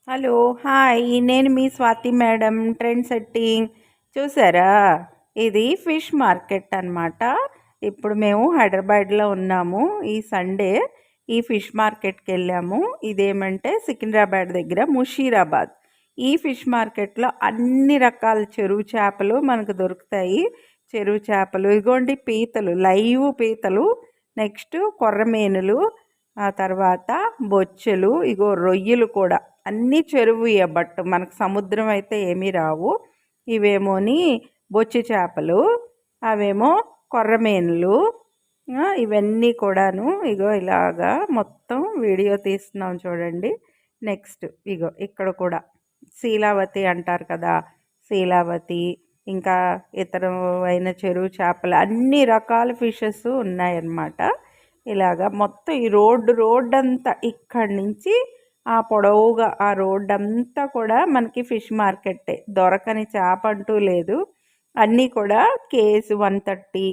Hello! Hi! నేను మీ Swathi madam trend setting. చూసారా? ఇది ఫిష్ మార్కెట్ అనమాట. ఇప్పుడు మేము హైదరాబాద్‌లో ఉన్నాము. ఈ సండే ఈ ఫిష్ మార్కెట్‌కెళ్ళాము. ఇదేమంటే సికింద్రాబాద్ దగ్గర ముషీరాబాద్. ఈ ఫిష్ మార్కెట్‌లో అన్ని రకాల చెరువు చేపలు మనకు దొరుకుతాయి. చెరువు చేపలు ఇగోండి పీతలు, లైవ్ పీతలు, నెక్స్ట్ కొర్రమీనులు, ఆ తర్వాత బొచ్చెలు, ఇగో రొయ్యలు కూడా అన్నీ చెరువుయే. బట్ మనకు సముద్రం అయితే ఏమీ రావు. ఇవేమోని బొచ్చె చేపలు, అవేమో కొర్రమీనులు. ఇవన్నీ కూడాను ఇగో ఇలాగా మొత్తం వీడియో తీస్తున్నాం చూడండి. నెక్స్ట్ ఇగో ఇక్కడ కూడా శీలావతి అంటారు కదా, శీలావతి, ఇంకా ఇతరమైన చెరువు చేపలు అన్ని రకాల ఫిషెస్ ఉన్నాయన్నమాట. ఇలాగా మొత్తం ఈ రోడ్డు అంతా ఇక్కడి నుంచి ఆ పొడవుగా ఆ రోడ్డు అంతా కూడా మనకి ఫిష్ మార్కెట్టే. దొరకని చేప అంటూ లేదు. అన్నీ కూడా కేజీ 130,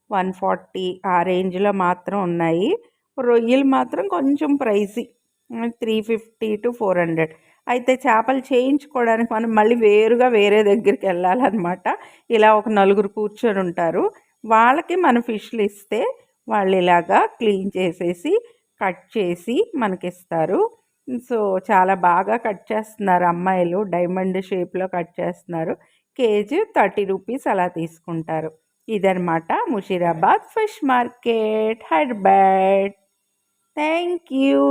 140 ఆ రేంజ్లో మాత్రం ఉన్నాయి. రొయ్యలు మాత్రం కొంచెం ప్రైసీ, 350 to 400. అయితే చేపలు చేయించుకోవడానికి మనం మళ్ళీ వేరుగా వేరే దగ్గరికి వెళ్ళాలన్నమాట. ఇలా ఒక నలుగురు కూర్చొని ఉంటారు. వాళ్ళకి మనం ఫిష్లు ఇస్తే వాళ్ళు ఇలాగా క్లీన్ చేసేసి కట్ చేసి మనకిస్తారు. సో చాలా బాగా కట్ చేస్తున్నారు అమ్మాయిలు, డైమండ్ షేప్లో కట్ చేస్తున్నారు. కేజీ 30 రూపీస్ అలా తీసుకుంటారు. ఇదనమాట Musheerabad fish market, Hyderabad. Thank you.